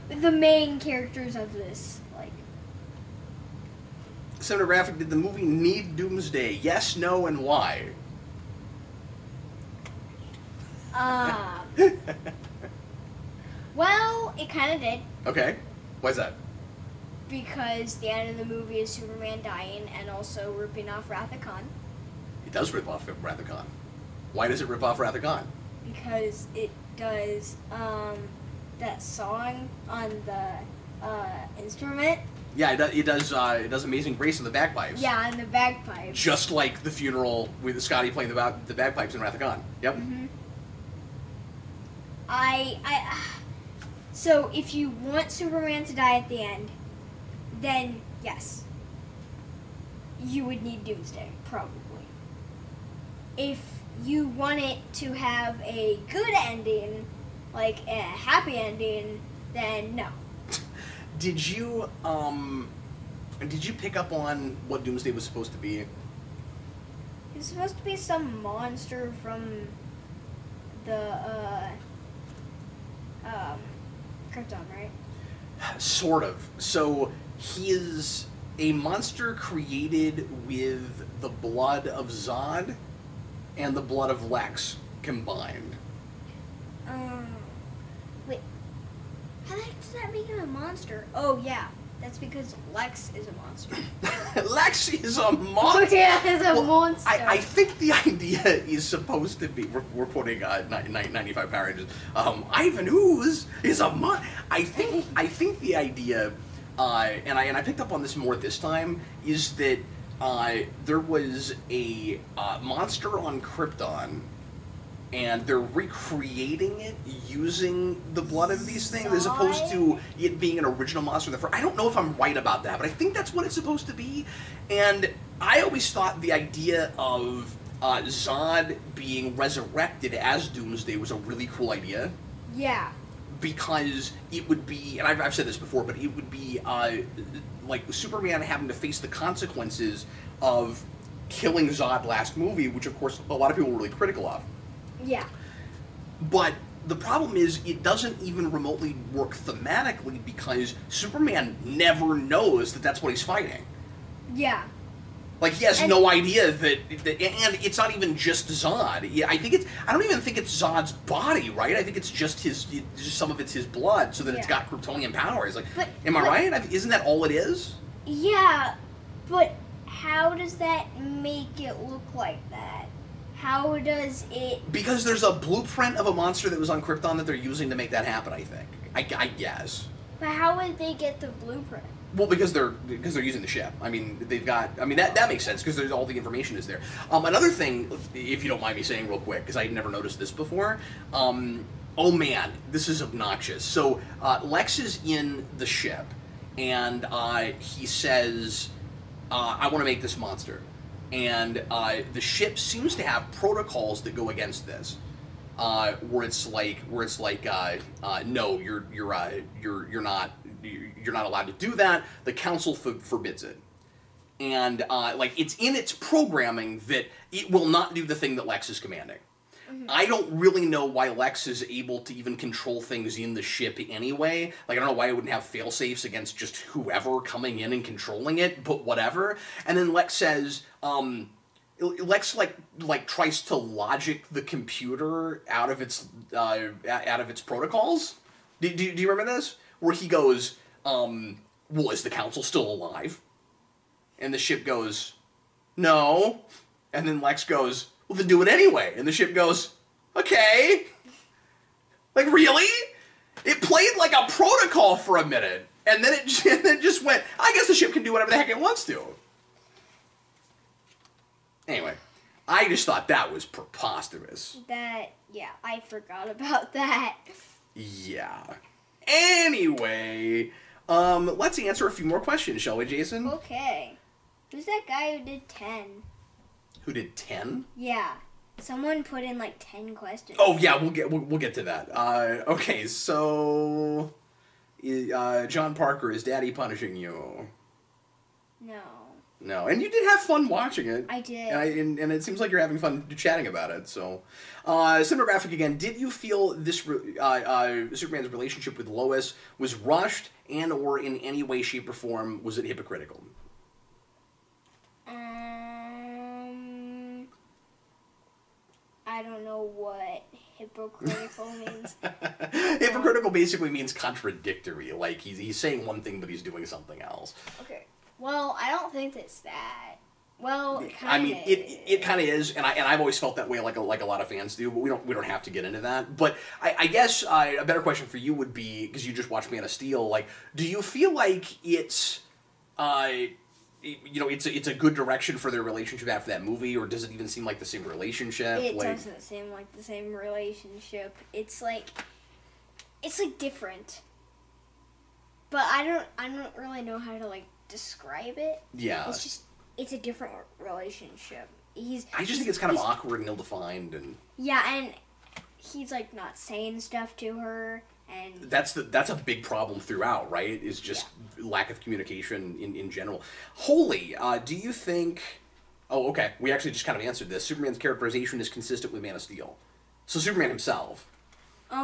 the main characters of this, like... Cinematographic, did the movie need Doomsday? Yes, no, and why? Well, it kind of did. Okay. Why's that? Because the end of the movie is Superman dying and also ripping off Wrath of Khan. It does rip off Wrath of Khan. Why does it rip off Wrath of Khan? Because it does that song on the instrument. Yeah, it does Amazing Grace on the bagpipes. Yeah, on the bagpipes. Just like the funeral with Scotty playing the bagpipes in Wrath of Khan. Yep. Mm-hmm. So if you want Superman to die at the end, then yes, you would need Doomsday, probably. If you want it to have a good ending, like a happy ending, then no. Did you pick up on what Doomsday was supposed to be? It's supposed to be some monster from the Krypton, right? Sort of. So he is a monster created with the blood of Zod and the blood of Lex combined. Wait. How the heck does that make him a monster? Oh yeah, that's because Lex is a monster. Lex is a monster. Yeah, is a monster. I think the idea is supposed to be. We're quoting 95 Power Rangers. Ivan Ooze is a mon. I think the idea, and I picked up on this more this time, is that there was a monster on Krypton, and they're recreating it using the blood of these things as opposed to it being an original monster. I don't know if I'm right about that, but I think that's what it's supposed to be. And I always thought the idea of Zod being resurrected as Doomsday was a really cool idea. Yeah. Because it would be, and I've said this before, but it would be like Superman having to face the consequences of killing Zod last movie, which of course a lot of people were really critical of. Yeah. But the problem is it doesn't even remotely work thematically because Superman never knows that that's what he's fighting. Yeah. Like he has no idea that, and it's not even just Zod. Yeah, I don't even think it's Zod's body, right? I think it's just just some of it's his blood, so that it's got Kryptonian powers. Like, am I right? Isn't that all it is? Yeah, but how does that make it look like that? How does it? Because there's a blueprint of a monster that was on Krypton that they're using to make that happen. I think. I guess. But how would they get the blueprint? Well, because they're using the ship. I mean, they've got. I mean, that makes sense because there's all the information is there. Another thing, if you don't mind me saying real quick, because I had never noticed this before. Oh man, this is obnoxious. So Lex is in the ship, and he says, "I want to make this monster," and the ship seems to have protocols that go against this. Where it's like no, you're not allowed to do that. The council forbids it, and like it's in its programming that it will not do the thing that Lex is commanding. Mm-hmm. I don't really know why Lex is able to even control things in the ship anyway. Like I don't know why it wouldn't have fail-safes against just whoever coming in and controlling it, but whatever. And then Lex says, Lex like tries to logic the computer out of its protocols. Do you remember this? Where he goes, well, is the council still alive? And the ship goes, no. And then Lex goes, well, then do it anyway. And the ship goes, okay. Like, really? It played like a protocol for a minute. And then it just went, I guess the ship can do whatever the heck it wants to. Anyway, I just thought that was preposterous. Yeah, I forgot about that. Yeah. Anyway, let's answer a few more questions, shall we, Jayson? Okay. Who's that guy who did 10? Who did 10? Yeah. Someone put in like 10 questions. Oh yeah, we'll get to that. Okay, so John Parker, is Daddy punishing you? No. No, and you did have fun watching it. I did. And it seems like you're having fun chatting about it, so. Cinematographic again, did you feel this Superman's relationship with Lois was rushed and or in any way, shape, or form was it hypocritical? I don't know what hypocritical means. Hypocritical basically means contradictory, like he's saying one thing but he's doing something else. Okay. Well, I don't think it's that. Well, I mean, it kind of is, and I've always felt that way, like a lot of fans do. But we don't have to get into that. But I guess a better question for you would be, because you just watched Man of Steel, like, do you feel like it's it's a good direction for their relationship after that movie, or does it even seem like the same relationship? It doesn't seem like the same relationship. It's like different, but I don't really know how to like describe it. Yeah, it's a different relationship. I just think it's kind of awkward and ill-defined, and yeah, and he's like not saying stuff to her. And that's a big problem throughout, right? Is just lack of communication in general. Holy, do you think... Oh, okay. We actually just kind of answered this. Superman's characterization is consistent with Man of Steel. So Superman himself. No.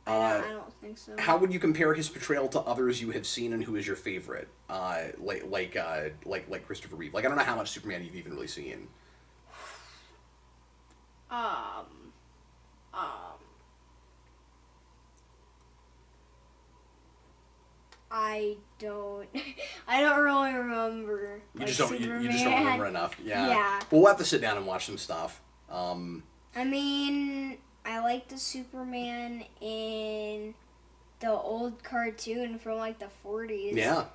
I don't think so. How would you compare his portrayal to others you have seen, and who is your favorite? Like Christopher Reeve. Like, I don't know how much Superman you've even really seen. I don't really remember. You just don't remember enough. Yeah. Yeah. Well, we'll have to sit down and watch some stuff. I mean, I like the Superman in the old cartoon from like the 40s. Yeah.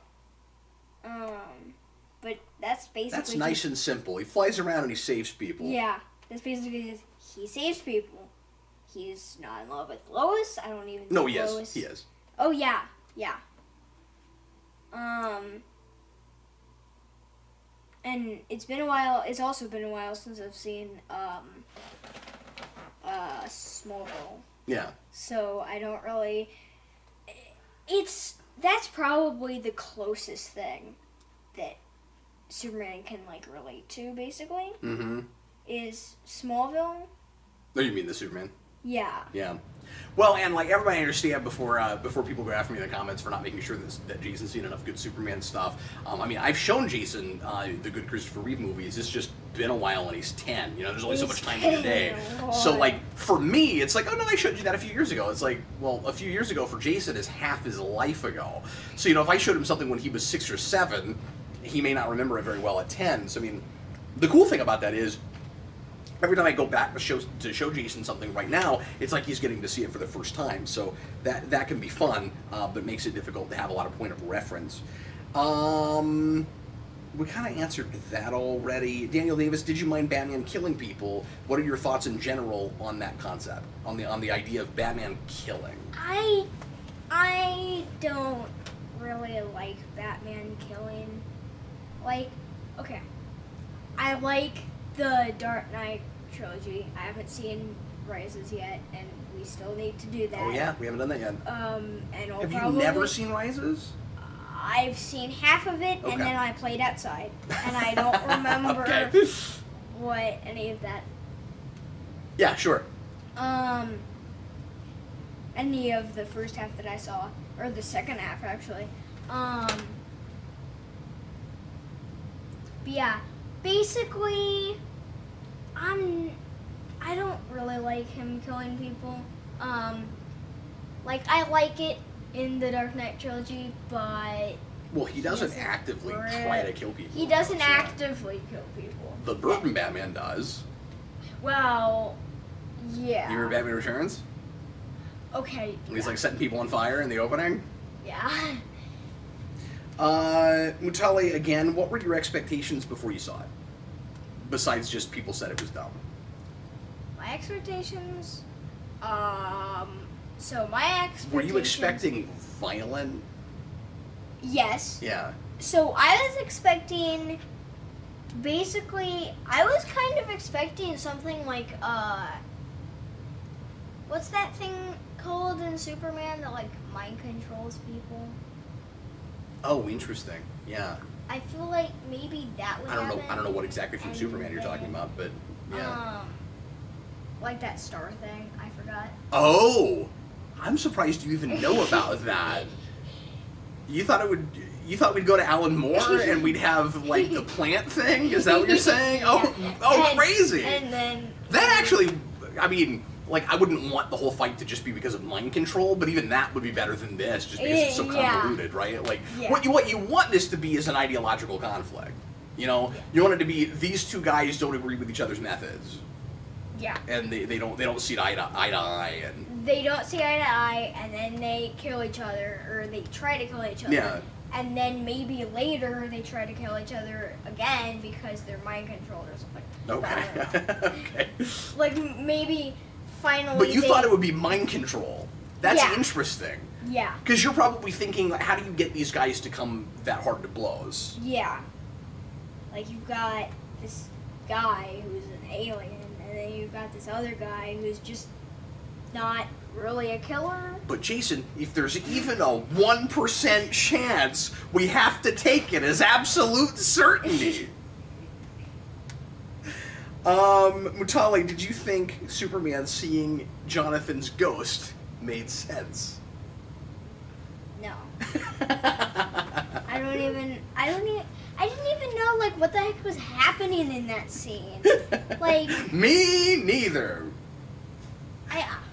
But that's basically... That's nice and simple. He flies around and he saves people. Yeah. That's basically just, he saves people. He's not in love with Lois. I don't even know Lois. He is. Oh, yeah. Yeah. And it's been a while. It's also been a while since I've seen, Smallville. Yeah. So I don't really... That's probably the closest thing that Superman can, like, relate to, basically. Mm-hmm. Is Smallville. Oh, you mean the Superman? Yeah. Yeah. Well, and like everybody understand before people go after me in the comments for not making sure that Jason's seen enough good Superman stuff. I mean, I've shown Jason the good Christopher Reeve movies. It's just been a while, and he's 10. You know, there's only so much time in a day. So like for me, it's like, oh no, I showed you that a few years ago. It's like, well, a few years ago for Jason is half his life ago. So you know, if I showed him something when he was 6 or 7, he may not remember it very well at 10. So I mean, the cool thing about that is, every time I go back to show Jayson something right now, it's like he's getting to see it for the first time. So that can be fun, but makes it difficult to have a lot of point of reference. We kind of answered that already. Daniel Davis, did you mind Batman killing people? What are your thoughts in general on that concept, on the idea of Batman killing? I don't really like Batman killing. Like, okay, I like the Dark Knight trilogy. I haven't seen Rises yet, and we still need to do that. Oh yeah, we haven't done that yet. And have you never seen Rises? I've seen half of it, okay. And then I played outside, and I don't remember what any of that. Yeah, sure. Any of the first half that I saw, or the second half actually. But yeah, basically, I don't really like him killing people. Like, I like it in the Dark Knight trilogy, but... Well, he doesn't actively try to kill people. He doesn't actively kill people. The Burton Batman does. Well, yeah. You remember Batman Returns? Okay. When he's like setting people on fire in the opening? Yeah. Mutali, again, what were your expectations before you saw it? Besides just people said it was dumb. My expectations? So my expectations... Were you expecting violent? Yes. Yeah. So I was expecting... Basically, I was kind of expecting something like, what's that thing called in Superman that, like, mind controls people? Oh, interesting. Yeah. I feel like maybe that would happen. I don't know what exactly from Superman you're talking about, but yeah. Like that star thing, I forgot. Oh! I'm surprised you even know about that. You thought we'd go to Alan Moore and we'd have like the plant thing? Is that what you're saying? Oh, and, crazy! And then that actually, I mean, like, I wouldn't want the whole fight to just be because of mind control, but even that would be better than this, just because it's so convoluted, right? Like, what you want this to be is an ideological conflict. You know, you want it to be these two guys don't agree with each other's methods. Yeah. And they don't see eye to eye, and they don't see eye to eye, and then they kill each other, or they try to kill each other. Yeah. And then maybe later they try to kill each other again because they're mind controlled or something. Okay. Okay. Like maybe finally. But you thought it would be mind control. That's interesting. Yeah. Because you're probably thinking, how do you get these guys to come that hard to blows? Yeah. Like you've got this guy who's an alien, and then you've got this other guy who's just not really a killer. But Jayson, if there's even a 1% chance, we have to take it as absolute certainty. Mutale, did you think Superman seeing Jonathan's ghost made sense? No. I didn't even know, like, what the heck was happening in that scene. Like... Me neither.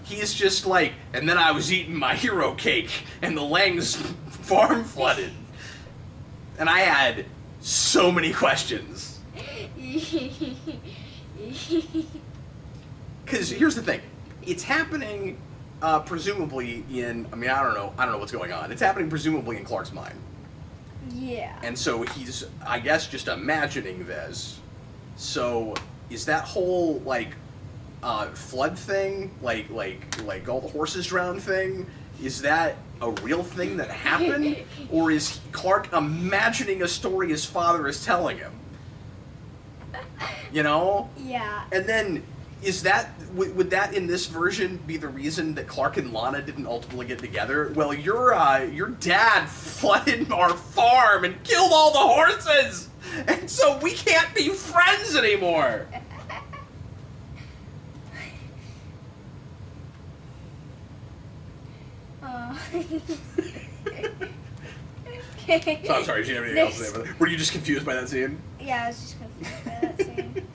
He's just like, and then I was eating my hero cake, and the Lang's farm flooded. And I had so many questions. Because here's the thing. It's happening, presumably in, I mean, I don't know what's going on. It's happening presumably in Clark's mind. Yeah. And so he's, I guess, just imagining this. So, is that whole, like, flood thing, like all the horses drowned thing, is that a real thing that happened, or is Clark imagining a story his father is telling him? You know? Yeah. And then, is that would that in this version be the reason that Clark and Lana didn't ultimately get together? Well, your dad flooded our farm and killed all the horses, and so we can't be friends anymore. Okay. So, I'm sorry, did you have anything else to say about that? Were you just confused by that scene? Yeah, I was just confused by that scene.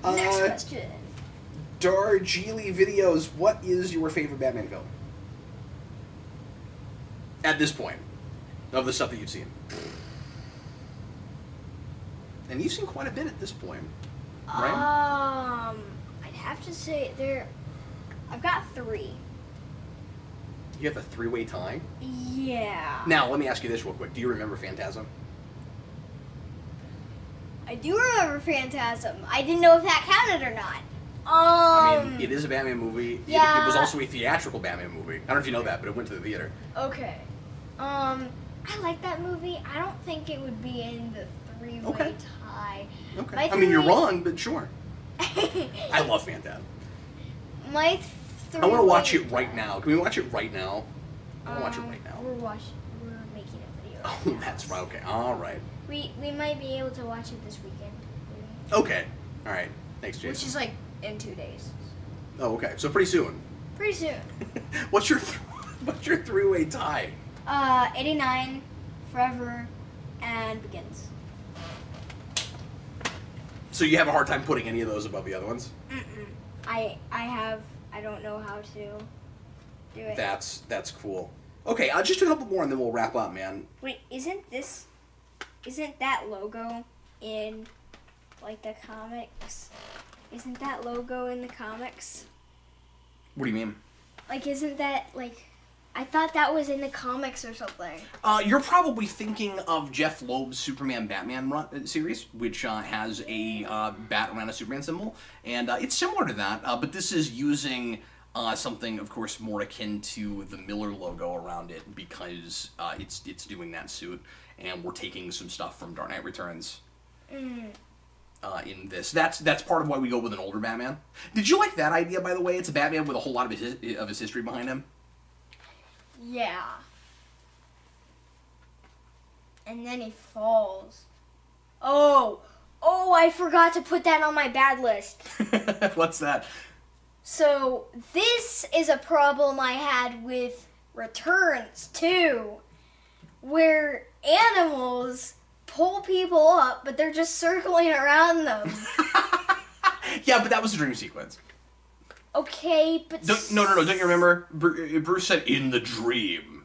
Next question. Darjeeli Videos, what is your favorite Batman film? At this point, of the stuff that you've seen. And you've seen quite a bit at this point, right? I'd have to say I've got 3. You have a 3-way tie? Yeah. Now, let me ask you this real quick. Do you remember Phantasm? I do remember Phantasm. I didn't know if that counted or not. I mean, it is a Batman movie. Yeah. It was also a theatrical Batman movie. I don't know if you know that, but it went to the theater. Okay. I like that movie. I don't think it would be in the 3-way tie. Okay. I mean, you're wrong, but sure. I love Phantasm. My I want to watch it right now. Can we watch it right now? I want to watch it right now. We're making a video. Oh, that's right. Okay. All right. We might be able to watch it this weekend. Okay. All right. Thanks, Jayson. Which is like in 2 days. Oh, okay. So pretty soon. Pretty soon. What's your 3-way tie? 89, Forever, and Begins. So you have a hard time putting any of those above the other ones? I don't know how to do it. That's cool. Okay, just a couple more and then we'll wrap up, man. Wait, isn't that logo in, like, the comics? Isn't that logo in the comics? What do you mean? Like, isn't that, like, I thought that was in the comics or something. You're probably thinking of Jeff Loeb's Superman Batman series, which has a bat around a Superman symbol, and it's similar to that, but this is using something, of course, more akin to the Miller logo around it because it's doing that suit, and we're taking some stuff from Dark Knight Returns in this. That's part of why we go with an older Batman. Did you like that idea, by the way? It's a Batman with a whole lot of his history behind him. Yeah. And then he falls. Oh, I forgot to put that on my bad list. What's that? So, this is a problem I had with Returns, too. Where animals pull people up, but they're just circling around them. Yeah, but that was a dream sequence. Okay, but... No, don't you remember? Bruce said, in the dream,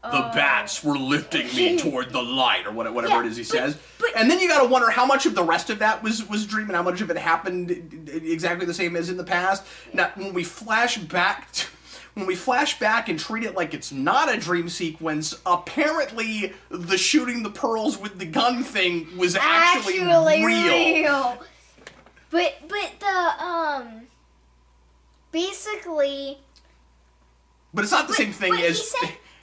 the bats were lifting me toward the light, or whatever it is he says. And then you gotta wonder how much of the rest of that was dream and how much of it happened exactly the same as in the past. Now, when we flash back and treat it like it's not a dream sequence, apparently the shooting the pearls with the gun thing was actually real. But the, basically... But it's not the same thing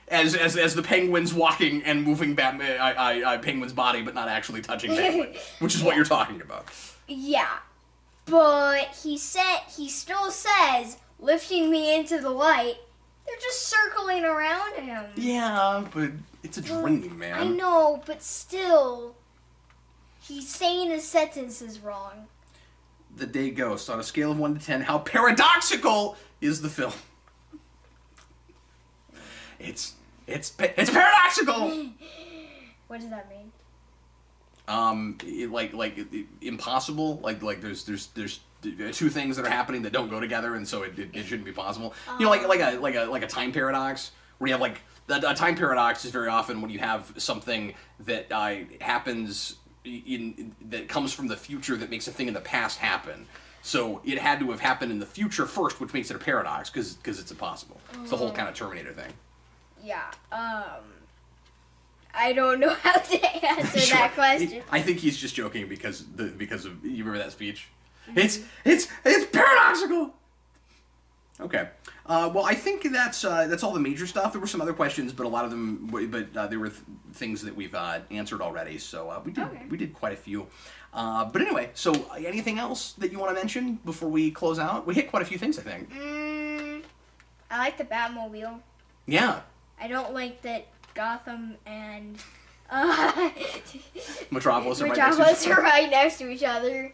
as the Penguin's walking and moving Penguin's body, but not actually touching Penguin, which is what you're talking about. Yeah, but he still says, lifting me into the light, they're just circling around him. Yeah, but it's a dream, man. I know, but still, he's saying his sentence is wrong. The Day Ghost, on a scale of 1 to 10, how paradoxical is the film? It's paradoxical! What does that mean? Impossible. Like there's two things that are happening that don't go together, and so it shouldn't be possible. You know, like a time paradox, where you have like a time paradox is very often when you have something that happens that comes from the future that makes a thing in the past happen. So it had to have happened in the future first, which makes it a paradox because it's impossible. It's the whole kind of Terminator thing. Yeah. I don't know how to answer that question. I think he's just joking because of you remember that speech. Mm-hmm. It's paradoxical. Okay. Well, I think that's all the major stuff. There were some other questions, but a lot of them, there were things that we've answered already. So we did quite a few. But anyway, so anything else that you want to mention before we close out? We hit quite a few things, I think. I like the Batmobile. Yeah. I don't like that Gotham and Metropolis are right next to each other.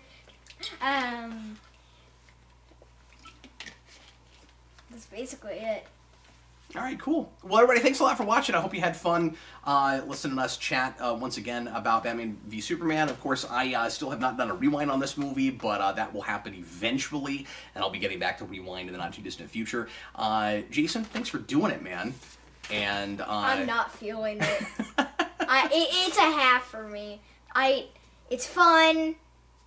That's basically it. All right, cool. Well, everybody, thanks a lot for watching. I hope you had fun listening to us chat once again about Batman v Superman. Of course, I still have not done a rewind on this movie, but that will happen eventually, and I'll be getting back to rewind in the not-too-distant future. Jayson, thanks for doing it, man. And I'm not feeling it. It's a half for me. It's fun,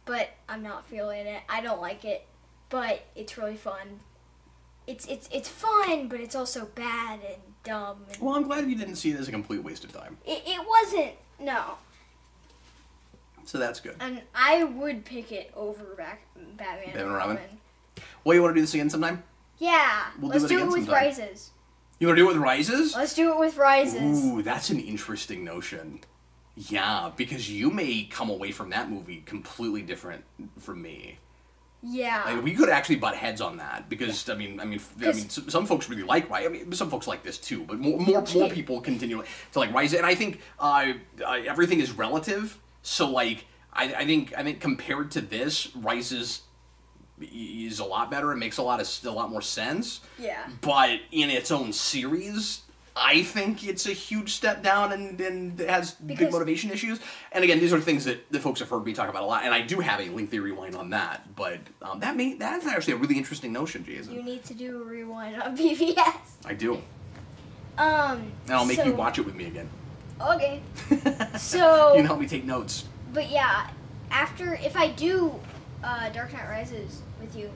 but I'm not feeling it. I don't like it, but it's really fun. It's fun, but it's also bad and dumb. And well, I'm glad you didn't see it as a complete waste of time. It wasn't, no. So that's good. And I would pick it over Batman and Robin. Well, you want to do this again sometime? Yeah. Let's do it with Rises. You want to do it with Rises? Let's do it with Rises. Ooh, that's an interesting notion. Yeah, because you may come away from that movie completely different from me. Yeah. Like, we could actually butt heads on that because I mean, some folks really like Rise. I mean, some folks like this too, but more people continue to like Rise. And I think everything is relative. So like, I think compared to this, Rises is a lot better. It makes a lot more sense. Yeah. But in its own series, I think it's a huge step down and it has big motivation issues. And again, these are things that the folks have heard me talk about a lot, and I do have a lengthy rewind on that. But that's actually a really interesting notion, Jayson. You need to do a rewind on BVS. I do. And I'll make you watch it with me again. Okay. So you can help me take notes. But yeah, if I do Dark Knight Rises with you,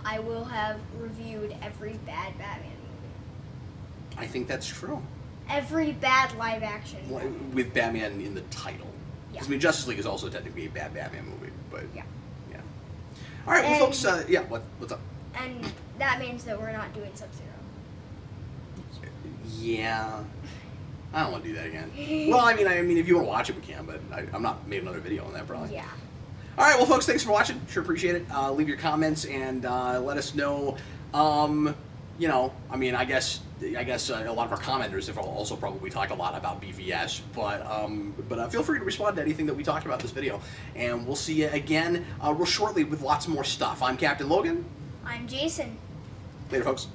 I will have reviewed every bad Batman movie. I think that's true. Every bad live action movie. With Batman in the title. Because I mean, Justice League is also technically a bad Batman movie, but yeah. All right, well, folks, what's up? And that means that we're not doing Sub-Zero. Yeah. I don't want to do that again. Well, I mean, if you want to watch it, we can, but I'm not made another video on that, probably. Yeah. All right, well, folks, thanks for watching. Sure appreciate it. Leave your comments and let us know. You know, I mean, I guess a lot of our commenters have also probably talked a lot about BVS, but feel free to respond to anything that we talked about in this video, and we'll see you again real shortly with lots more stuff. I'm Captain Logan. I'm Jayson. Later, folks.